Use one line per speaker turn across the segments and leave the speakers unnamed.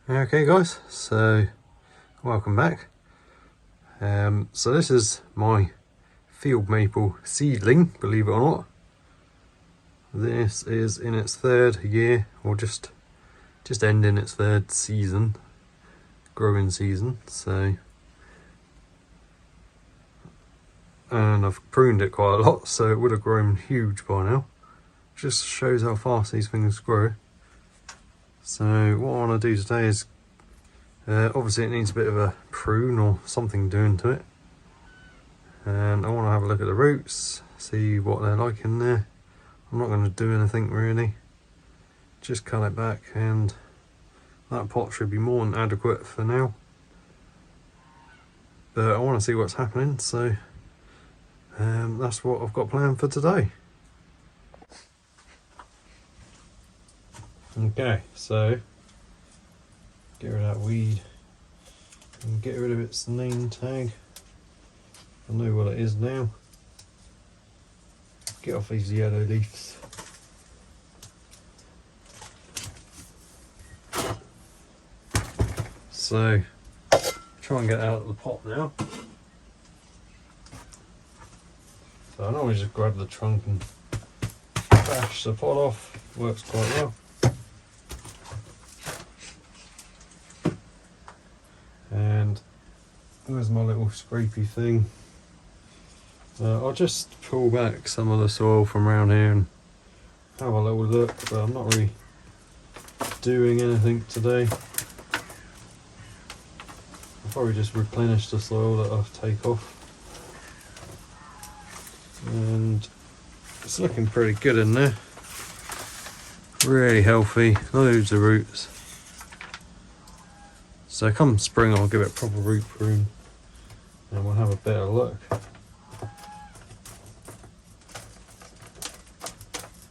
Okay guys, so welcome back. So this is my field maple seedling, believe it or not. This is in its third year, or just ending its third season, growing season. So, and I've pruned it quite a lot, so it would have grown huge by now. Just shows how fast these things grow. So what I want to do today is obviously it needs a bit of a prune or something doing to it, and I want to have a look at the roots, see what they're like in there. I'm not going to do anything really, just cut it back, and that pot should be more than adequate for now, but I want to see what's happening, so that's what I've got planned for today. Okay, so get rid of that weed and get rid of its name tag. I know what it is now. Get off these yellow leaves. So try and get out of the pot now. So I normally just grab the trunk and bash the pot off. Works quite well. And there's my little scrapey thing. I'll just pull back some of the soil from around here and have a little look, but I'm not really doing anything today. I'll probably just replenish the soil that I'll take off. And it's looking pretty good in there. Really healthy, loads of roots. So come spring I'll give it a proper root prune and we'll have a better look.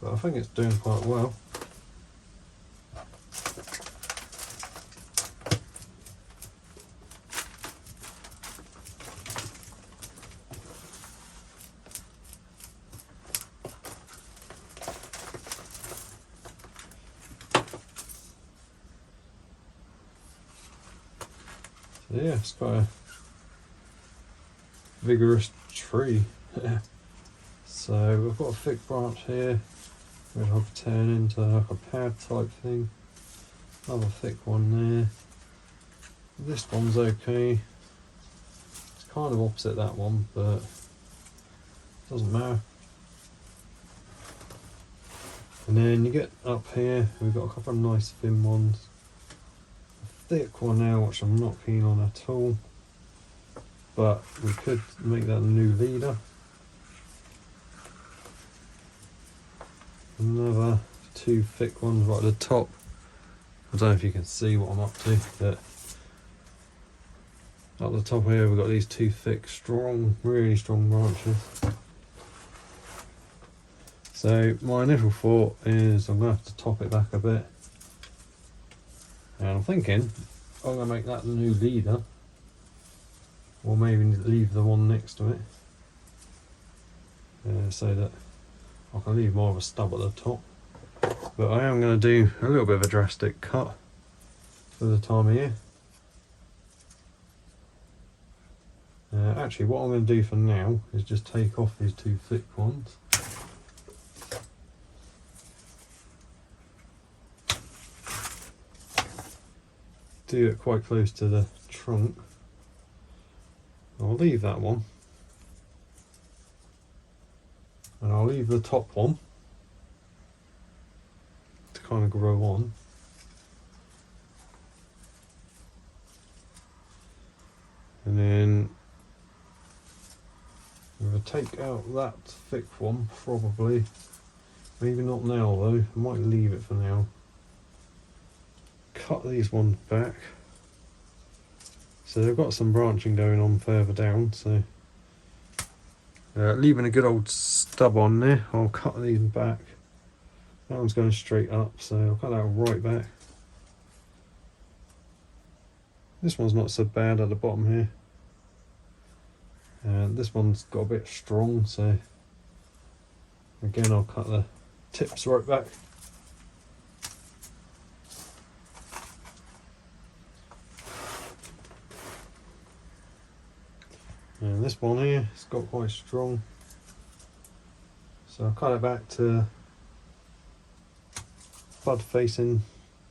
But I think it's doing quite well. So yeah, it's quite a vigorous tree. So we've got a thick branch here, which I'll turn into like a pad type thing. Another thick one there. This one's okay. It's kind of opposite that one, but it doesn't matter. And then you get up here, we've got a couple of nice thin ones. A thick one now, which I'm not keen on at all. But we could make that a new leader. Another two thick ones right at the top. I don't know if you can see what I'm up to, but up the top here we've got these two thick, strong, really strong branches. So my initial thought is I'm going to have to top it back a bit. And I'm thinking I'm going to make that the new leader, or maybe leave the one next to it, so that I can leave more of a stub at the top. But I am going to do a little bit of a drastic cut for the time of year. Actually, what I'm going to do for now is just take off these two thick ones. Do it quite close to the trunk. I'll leave that one. And I'll leave the top one to kind of grow on. And then I'm going to take out that thick one, probably. Maybe not now though, I might leave it for now. Cut these ones back. So they've got some branching going on further down, so leaving a good old stub on there. I'll cut these back. That one's going straight up, so I'll cut that right back. This one's not so bad at the bottom here. And this one's got a bit strong, so again I'll cut the tips right back. And this one here, it's got quite strong. So I'll cut it back to bud facing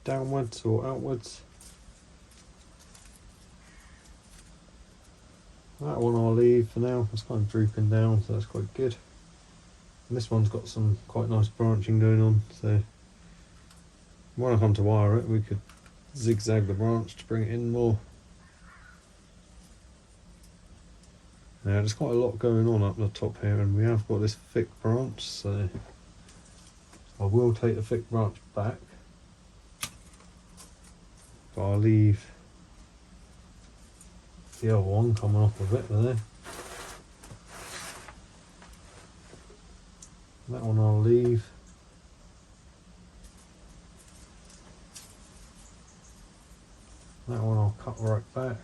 downwards or outwards. That one I'll leave for now, it's kind of drooping down, so that's quite good. And this one's got some quite nice branching going on, so when I come to wire it, we could zigzag the branch to bring it in more. Now there's quite a lot going on up the top here, and we have got this thick branch, so I will take the thick branch back, but I'll leave the other one coming off of it there. That one I'll leave. That one I'll cut right back.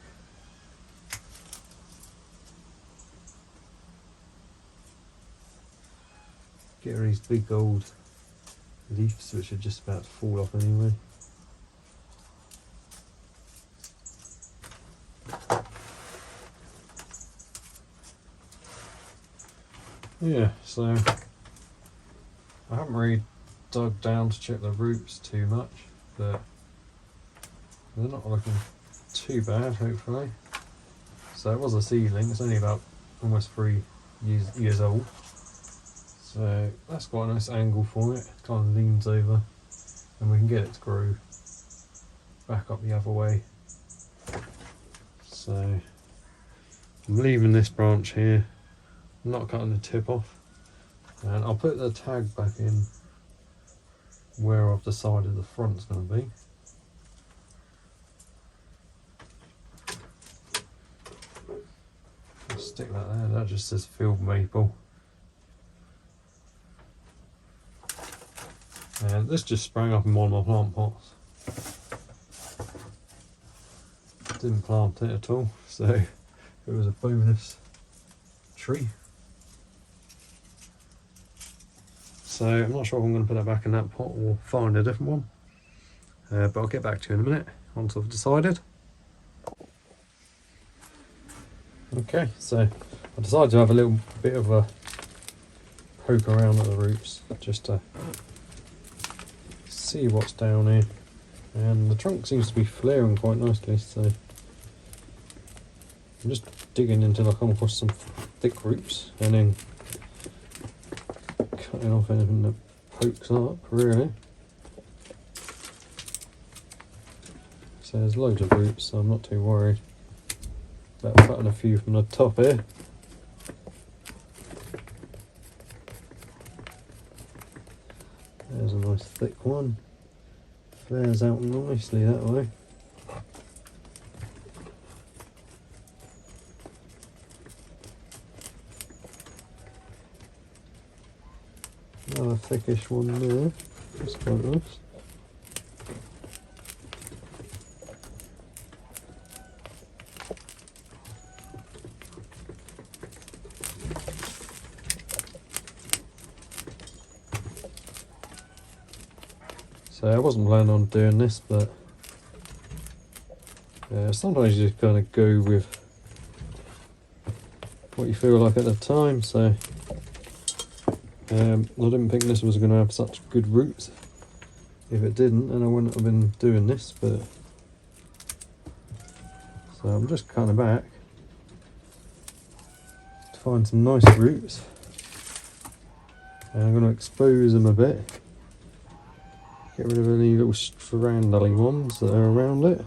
Get rid of these big old leaves which are just about to fall off anyway. Yeah, so I haven't really dug down to check the roots too much, but they're not looking too bad, hopefully. So it was a seedling, it's only about almost 3 years old. So that's quite a nice angle for it, kind of leans over and we can get it to grow back up the other way. So I'm leaving this branch here, I'm not cutting the tip off, and I'll put the tag back in where I've decided the front's going to be. I'll stick that there, that just says field maple. And this just sprang up in one of my plant pots. Didn't plant it at all, so it was a bonus tree. So I'm not sure if I'm going to put that back in that pot or find a different one. But I'll get back to you in a minute once I've decided. Okay, so I decided to have a little bit of a poke around at the roots just to see what's down here, and the trunk seems to be flaring quite nicely, so I'm just digging until I come across some thick roots and then cutting off anything that pokes up, really. So there's loads of roots, so I'm not too worried about cutting a few from the top here. There's a nice thick one, flares out nicely that way. Another thickish one there, that's quite nice. So I wasn't planning on doing this, but sometimes you just kind of go with what you feel like at the time. So I didn't think this was going to have such good roots. If it didn't, then I wouldn't have been doing this. But so I'm just cutting back to find some nice roots, and I'm going to expose them a bit. Get rid of any little strandly ones that are around it.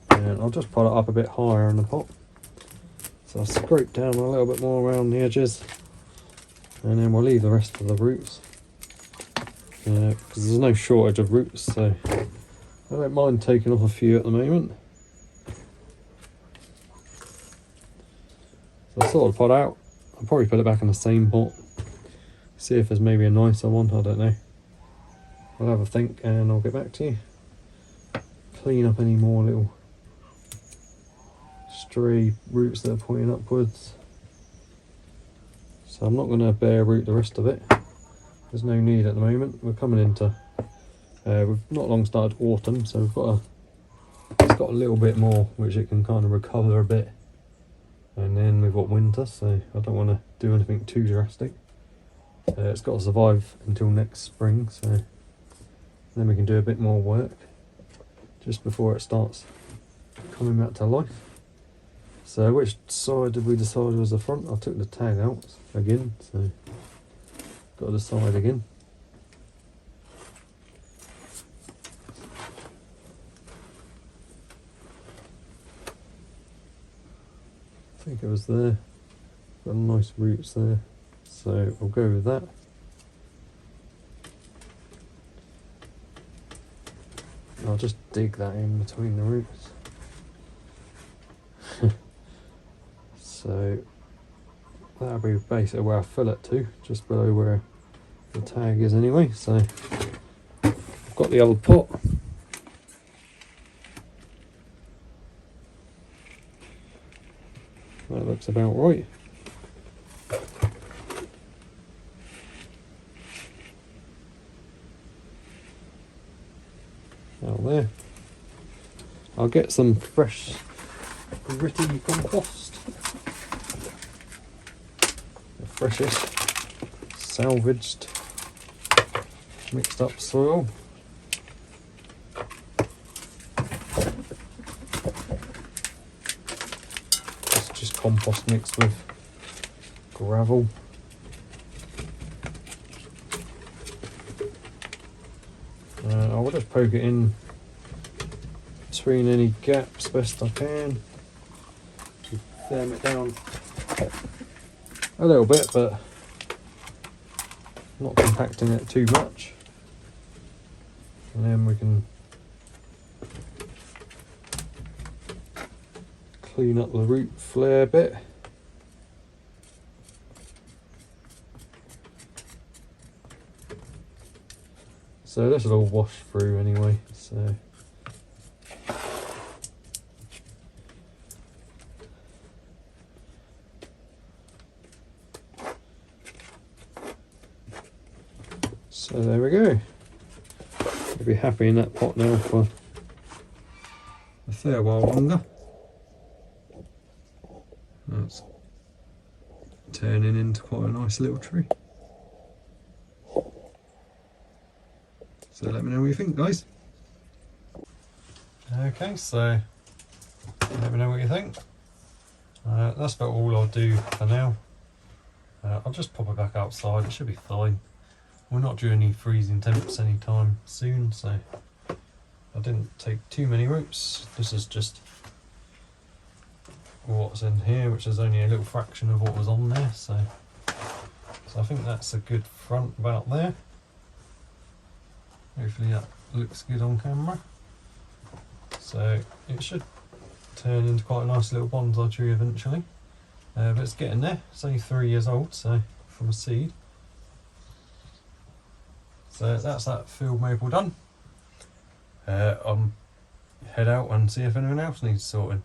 And I'll just put it up a bit higher in the pot. So I'll scrape down a little bit more around the edges, and then we'll leave the rest of the roots. Because there's no shortage of roots, so I don't mind taking off a few at the moment. So I sort of pot out. I'll probably put it back in the same pot. See if there's maybe a nicer one, I don't know. I'll have a think and I'll get back to you. Clean up any more little stray roots that are pointing upwards. So I'm not going to bare root the rest of it. I'm there's no need at the moment. We're coming into we've not long started autumn, so it's got a little bit more which it can kind of recover a bit, and then we've got winter, so I don't want to do anything too drastic. It's got to survive until next spring, so then we can do a bit more work just before it starts coming back to life. So which side did we decide was the front? I took the tag out again, so got to decide again. I think it was there. Got nice roots there, so I'll go with that. I'll just dig that in between the roots. So that'll be basically where I fill it to, just below where the tag is anyway. So I've got the old pot. That looks about right. Out there. I'll get some fresh gritty compost. The freshest salvaged mixed up soil. It's just compost mixed with gravel. I will just poke it in between any gaps best I can. Firm it down a little bit, but not compacting it too much. And then we can clean up the root flare bit. So this will all wash through anyway, so there we go. I'll be happy in that pot now for a fair while longer. That's turning into quite a nice little tree. So let me know what you think, guys. Okay, so let me know what you think. That's about all I'll do for now. I'll just pop it back outside, it should be fine. We're not due any freezing temps anytime soon, so I didn't take too many roots. This is just what's in here, which is only a little fraction of what was on there, so I think that's a good front about there. Hopefully that looks good on camera. So it should turn into quite a nice little bonsai tree eventually, but it's getting there. It's only 3 years old, so from a seed. So that's that field maple done. I'll head out and see if anyone else needs sorting.